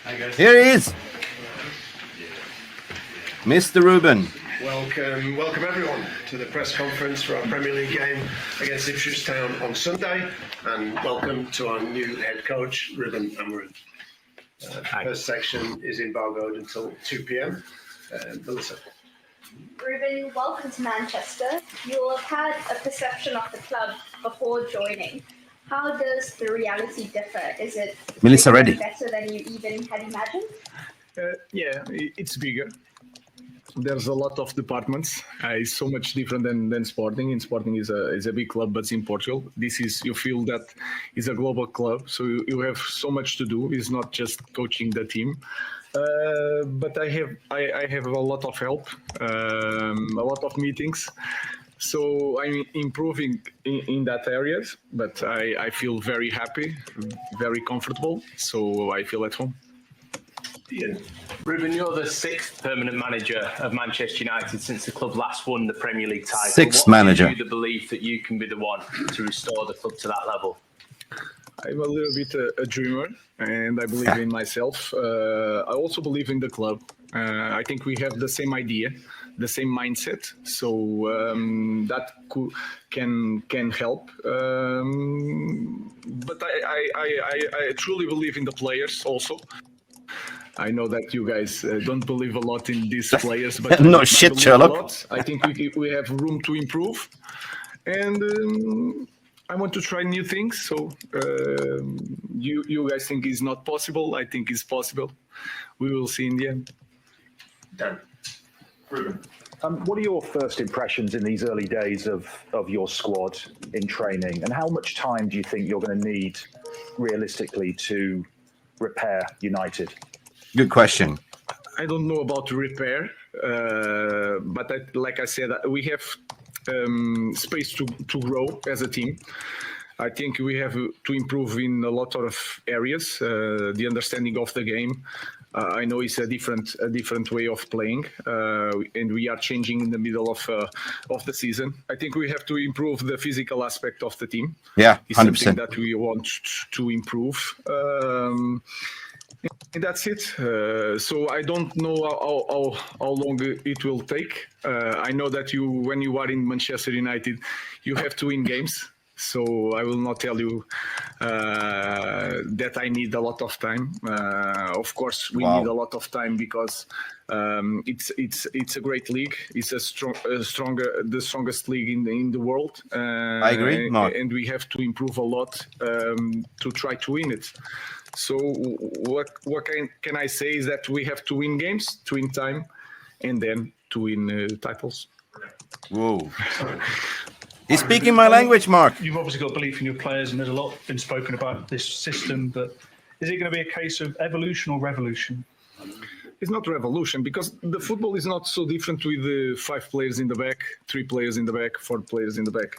Here he is, Mr. Ruben. Welcome everyone to the press conference for our Premier League game against Ipswich Town on Sunday, and welcome to our new head coach, Ruben Amorim. The first section is embargoed until 2 p.m. Melissa. Ruben, welcome to Manchester. You will have had a perception of the club before joining. How does the reality differ? Is it Melissa ready? Better than you even had imagined? Yeah, it's bigger. There's a lot of departments. It's so much different than Sporting. And Sporting is a big club, but it's in Portugal. You feel that it's a global club, so you have so much to do. It's not just coaching the team. But I have a lot of help, a lot of meetings. So I'm improving in that areas, but I feel very happy, very comfortable. So I feel at home. Yeah. Ruben, you're the 6th permanent manager of Manchester United since the club last won the Premier League title. Sixth manager. What gives you the belief that you can be the one to restore the club to that level? I'm a little bit a dreamer, and I believe in myself. I also believe in the club. I think we have the same idea, the same mindset, so that can help. But I truly believe in the players also. I know that you guys don't believe a lot in these players, but no shit, Sherlock. I think we have room to improve, and I want to try new things. So you guys think it's not possible. I think it's possible. We will see in the end. Dan. Ruben. What are your first impressions in these early days of your squad in training, and how much time do you think you're going to need realistically to repair United? Good question. I don't know about repair, but like I said, we have space to grow as a team. I think we have to improve in a lot of areas. The understanding of the game. I know it's a different way of playing, and we are changing in the middle of the season. I think we have to improve the physical aspect of the team. Yeah, 100%. It's something that we want to improve. And that's it. So I don't know how long it will take. I know that when you are in Manchester United, you have to win games. So I will not tell you that I need a lot of time. Of course, we need a lot of time because it's a great league. It's the strongest league in the world. I agree, Mark. And we have to improve a lot to try to win it. So what can I say is that we have to win games, to win time, and then to win titles. Whoa. He's speaking my language, Mark. You've obviously got belief in your players, and there's a lot been spoken about this system, but is it going to be a case of evolution or revolution? It's not revolution, because the football is not so different with the 5 players in the back, 3 players in the back, 4 players in the back.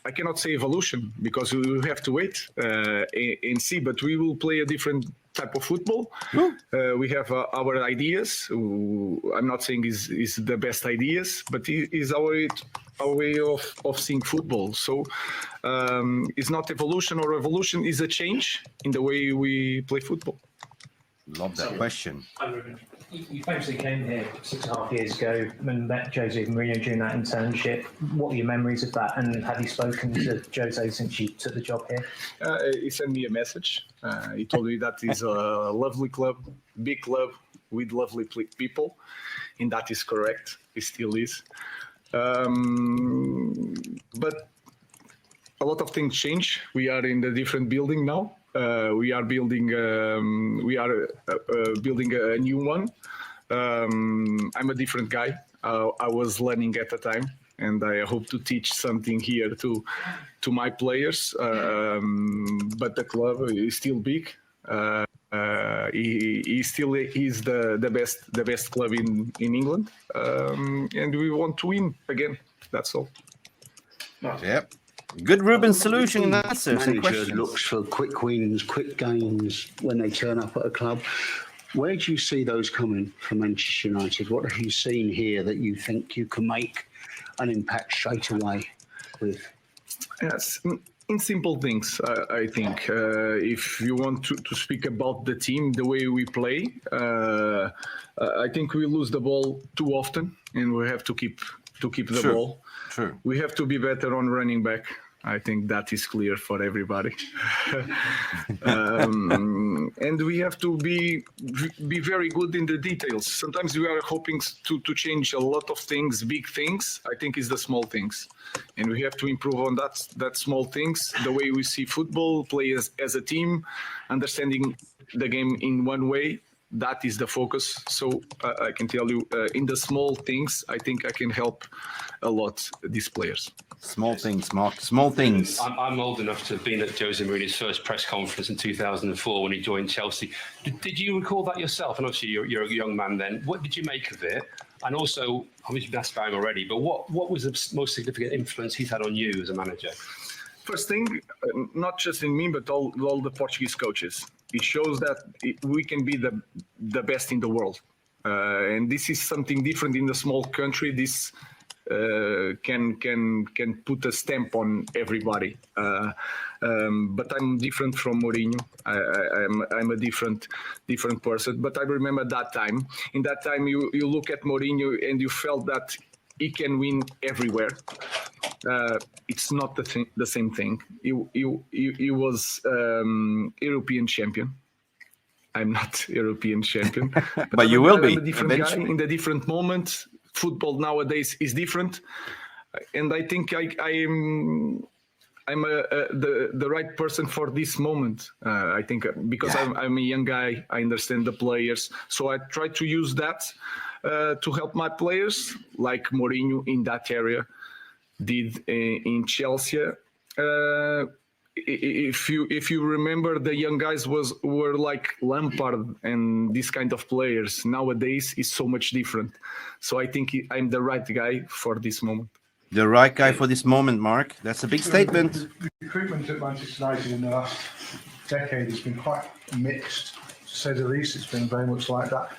I cannot say evolution because we will have to wait and see, but we will play a different type of football. We have our ideas. I'm not saying is the best ideas, but it is our way of seeing football. So it's not evolution or revolution, it's a change in the way we play football. Love that question. You famously came here 6.5 years ago and met Jose Mourinho during that internship. What are your memories of that? And have you spoken to Jose since you took the job here? He sent me a message. He told me that it's a lovely club, big club with lovely people. And that is correct. It still is. But a lot of things change. We are in a different building now. We are building a new one. I'm a different guy. I was learning at the time, and I hope to teach something here to my players. But the club is still big. He still is the best club in England, and we want to win again. That's all. Yep. Good Ruben solution and answer. Manager looks for quick wins, quick gains when they turn up at a club. Where do you see those coming for Manchester United? What have you seen here that you think you can make an impact straight away with? Yes, in simple things, I think. If you want to speak about the team, the way we play, I think we lose the ball too often, and we have to keep the Sure. ball. Sure. We have to be better on running back. I think that is clear for everybody. And we have to be very good in the details. Sometimes we are hoping to change a lot of things, big things. I think it's the small things. And we have to improve on that small things, the way we see football, play as a team, understanding the game in one way. That is the focus. So I can tell you, in the small things, I think I can help a lot these players. Small things, Mark. Small things. I'm old enough to have been at Jose Mourinho's first press conference in 2004 when he joined Chelsea. Did you recall that yourself? And obviously you're a young man then. What did you make of it? And also, obviously you've asked about him already, but what was the most significant influence he's had on you as a manager? First thing, not just in me, but all the Portuguese coaches. It shows that we can be the best in the world. And this is something different in a small country. This can put a stamp on everybody. But I'm different from Mourinho. I'm a different person. But I remember that time. In that time, you look at Mourinho and you felt that he can win everywhere. It's not the same thing. He was European champion. I'm not European champion. But you will be I'm a different eventually. guy in the different moment. Football nowadays is different, and I think I'm the right person for this moment. I think because I'm a young guy, I understand the players, so I try to use that to help my players, like Mourinho in that area did in Chelsea. If you remember, the young guys were like Lampard and these kind of players. Nowadays is so much different. So I think I'm the right guy for this moment. The right guy for this moment, Mark. That's a big statement. The recruitment at Manchester United in the last decade has been quite mixed, to say the least. It's been very much like that.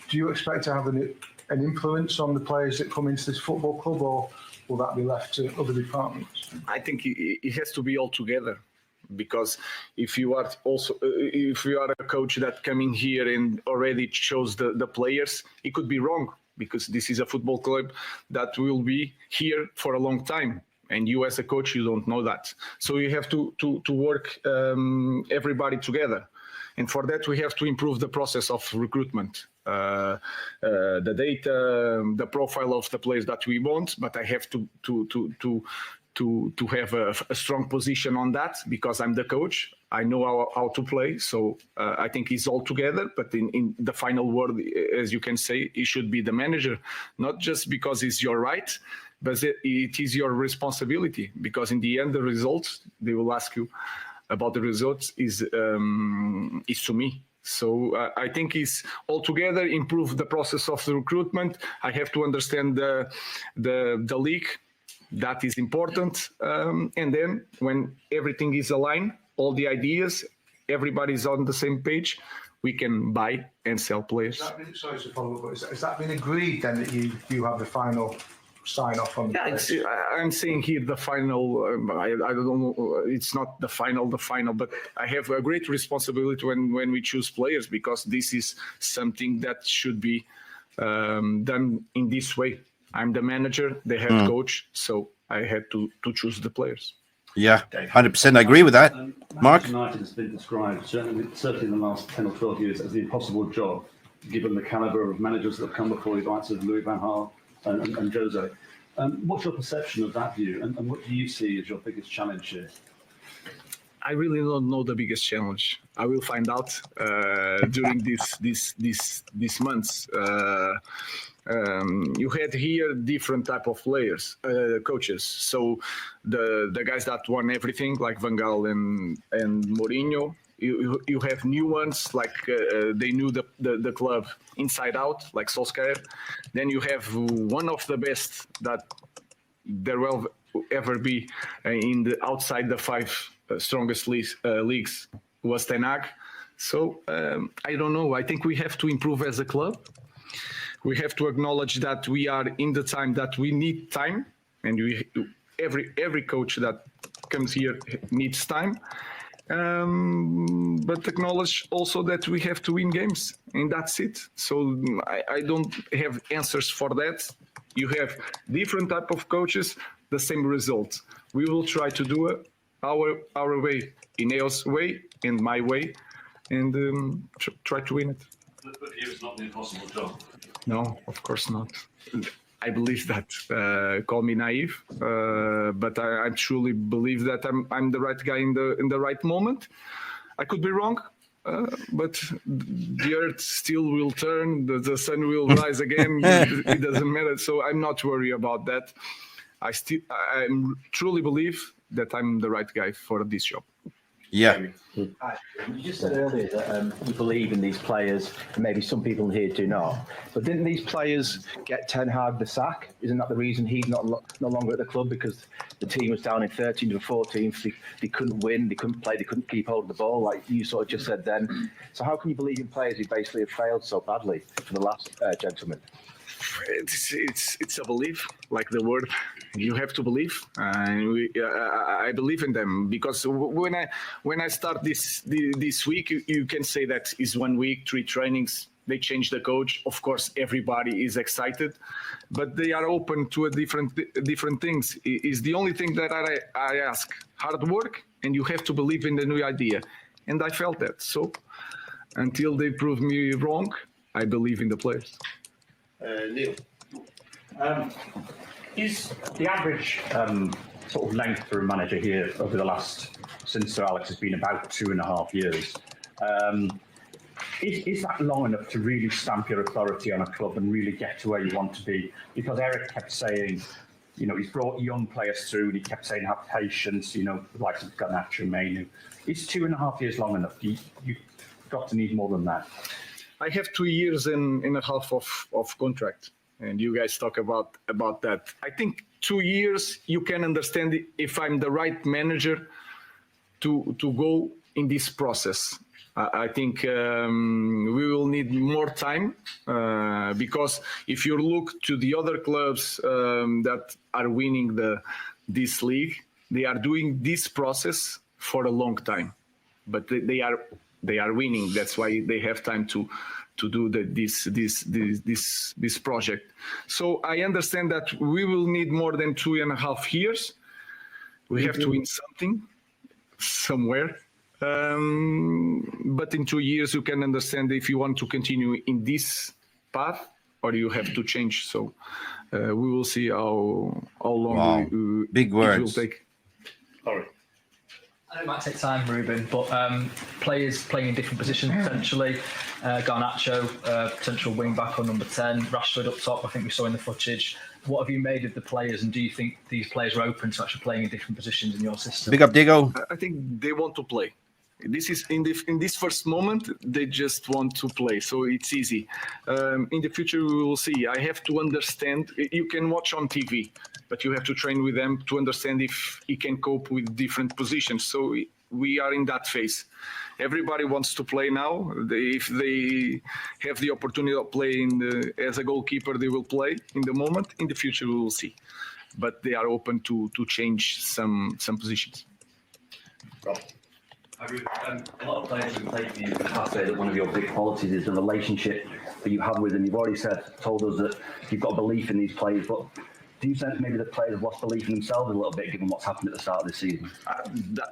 Do you expect to have an influence on the players that come into this football club, or will that be left to other departments? I think it has to be all together, because if you are a coach that coming here and already chose the players, it could be wrong, because this is a football club that will be here for a long time. And you as a coach, you don't know that. So you have to work everybody together. And for that, we have to improve the process of recruitment, the data, the profile of the players that we want. But I have to have a strong position on that, because I'm the coach. I know how to play. So I think it's all together. But in the final word, as you can say, it should be the manager, not just because it's your right, but it is your responsibility. Because in the end, the results, they will ask you about the results is to me. So I think it's all together, improve the process of the recruitment. I have to understand the league. That is important. And then when everything is aligned, all the ideas, everybody's on the same page, we can buy and sell players. Sorry to follow up, but has that been agreed then, that you have the final sign off on the players? I'm saying here the final, I don't know, it's not the final, but I have a great responsibility when we choose players, because this is something that should be done in this way. I'm the manager, the head coach, so I had to choose the players. Yeah, 100%. I agree with that. Mark? Manchester United has been described, certainly in the last 10 or 12 years, as the impossible job, given the calibre of managers that have come before the likes of Louis van Gaal and Jose. What's your perception of that view, and what do you see as your biggest challenge here? I really don't know the biggest challenge. I will find out during these months. You had here different type of players, coaches. So the guys that won everything, like Van Gaal and Mourinho. You have new ones, like they knew the club inside out, like Solskjaer. Then you have one of the best that there will ever be in the outside the five strongest leagues was Ten Hag. So I don't know. I think we have to improve as a club. We have to acknowledge that we are in the time that we need time, and every coach that comes here needs time. But acknowledge also that we have to win games, and that's it. So I don't have answers for that. You have different type of coaches, the same results. We will try to do it our way, Ineos' way and my way, and try to win it. But it's not an impossible job. No, of course not. I believe that. Call me naive, but I truly believe that I'm the right guy in the right moment. I could be wrong, but the earth still will turn. The sun will rise again. It doesn't matter. So I'm not worried about that. I truly believe that I'm the right guy for this job. Yeah. You just said earlier that you believe in these players, and maybe some people here do not. But didn't these players get Ten Hag the sack? Isn't that the reason he's no longer at the club? Because the team was down in 13th and 14th. They couldn't win, they couldn't play, they couldn't keep hold of the ball, like you sort of just said then. So how can you believe in players who basically have failed so badly for the last gentleman? It's a belief, like the word. You have to believe, and I believe in them, because when I start this week, you can say that is 1 week, 3 trainings. They changed the coach. Of course, everybody is excited, but they are open to a different things. Is the only thing that I ask: hard work, and you have to believe in the new idea. And I felt that. So until they prove me wrong, I believe in the players. Neil. Is the average sort of length for a manager here over the last, since Sir Alex has been about 2.5 years, is that long enough to really stamp your authority on a club and really get to where you want to be? Because Eric kept saying, you know, he's brought young players through, and he kept saying have patience, you know, like Garnacho and Mainu. Is 2.5 years long enough? You've got to need more than that. I have 2 years and a half of contract, and you guys talk about that. I think 2 years you can understand if I'm the right manager to go in this process. I think we will need more time because if you look to the other clubs that are winning this league, they are doing this process for a long time, but they are winning. That's why they have time to do this project. So I understand that we will need more than 2.5 years. We have to win something somewhere. But in 2 years, you can understand if you want to continue in this path or you have to change. So we will see how long Big words. it will take. All right. I know it might take time, Ruben, but players playing in different positions potentially. Garnacho, potential wing back on number 10. Rashford up top, I think we saw in the footage. What have you made of the players, and do you think these players are open to actually playing in different positions in your system? Big up, Diego. I think they want to play. This is in this first moment, they just want to play, so it's easy. In the future, we will see. I have to understand. You can watch on TV, but you have to train with them to understand if he can cope with different positions. So we are in that phase. Everybody wants to play now. If they have the opportunity of playing as a goalkeeper, they will play in the moment. In the future, we will see. But they are open to change some positions. Rob. A lot of players have taken you in the past say that one of your big qualities is the relationship that you have with them. You've already told us that you've got belief in these players, but do you sense maybe the players have lost belief in themselves a little bit given what's happened at the start of this season?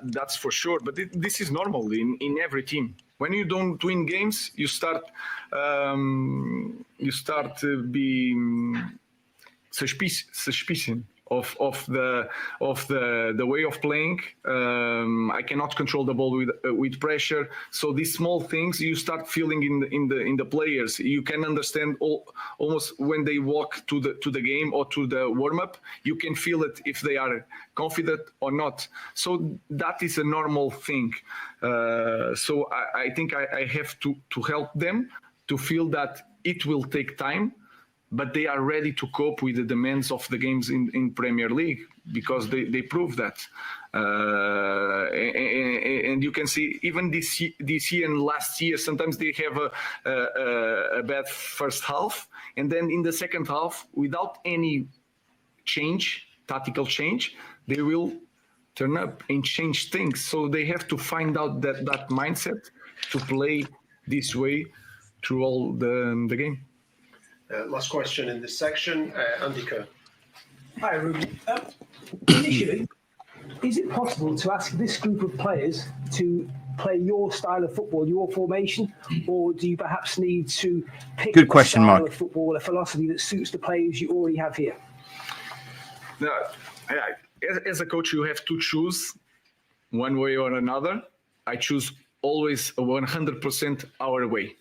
That's for sure, but this is normal in every team. When you don't win games, you start to be suspicion of the way of playing. I cannot control the ball with pressure. So these small things you start feeling in the players. You can understand almost when they walk to the game or to the warm up. You can feel it if they are confident or not. So that is a normal thing. So I think I have to help them to feel that it will take time, but they are ready to cope with the demands of the games in Premier League because they prove that. And you can see even this year and last year, sometimes they have a bad first half. And then in the second half, without any change, tactical change, they will turn up and change things. So they have to find out that mindset to play this way through all the game. Last question in this section, Andy Kerr. Hi, Ruben. Initially, is it possible to ask this group of players to play your style of football, your formation, or do you perhaps need to pick Good question, a style Mark. of football, a philosophy that suits the players you already have here? Now, as a coach, you have to choose one way or another. I choose always 100% our way.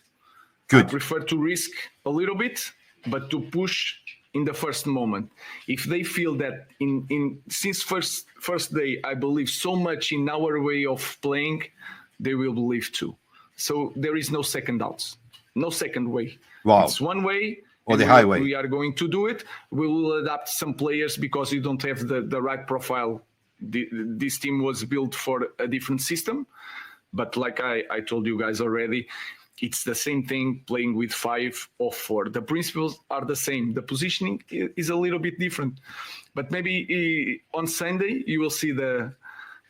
Good. I prefer to risk a little bit, but to push in the first moment. If they feel that since first day, I believe so much in our way of playing, they will believe too. So there is no second doubts, no second way. Wow. It's one way. Or the and highway. We are going to do it. We will adapt some players because you don't have the right profile. This team was built for a different system. But like I told you guys already, it's the same thing playing with 5 or 4. The principles are the same. The positioning is a little bit different. But maybe on Sunday, you will see the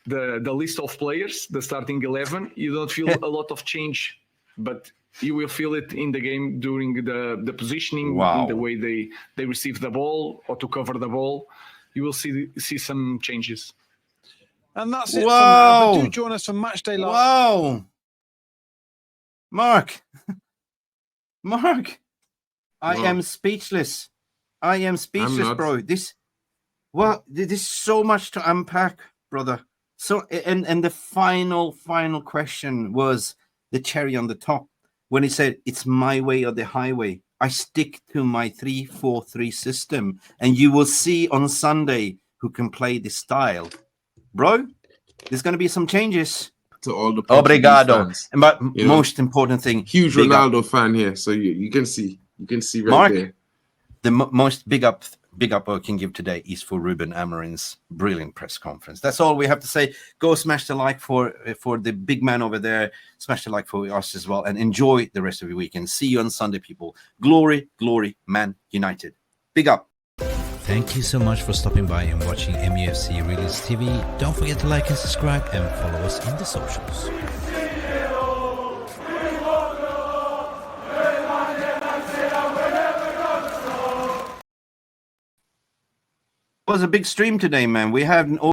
list of players, the starting 11. You don't feel a lot of change, but you will feel it in the game during the positioning, in the way they receive the ball or to cover the ball. You will see some changes. And that's it for now. But do join us on Matchday Live. Wow. Mark, I am speechless. I am speechless, bro. This is so much to unpack, brother. So, and the final question was the cherry on the top when he said, "It's my way or the highway." I stick to my 3-4-3 system, and you will see on Sunday who can play this style, bro. There's going to be some changes. To all the Obrigado. fans, But most important thing, huge Ronaldo fan here, so you can see right Mark, there. The most big up I can give today is for Ruben Amorim's brilliant press conference. That's all we have to say. Go smash the like for the big man over there. Smash the like for us as well, and enjoy the rest of your weekend. See you on Sunday, people. Glory, glory, Man United. Big up. Thank you so much for stopping by and watching Mufc Realist TV. Don't forget to like and subscribe and follow us on the socials. It was a big stream today, man. We had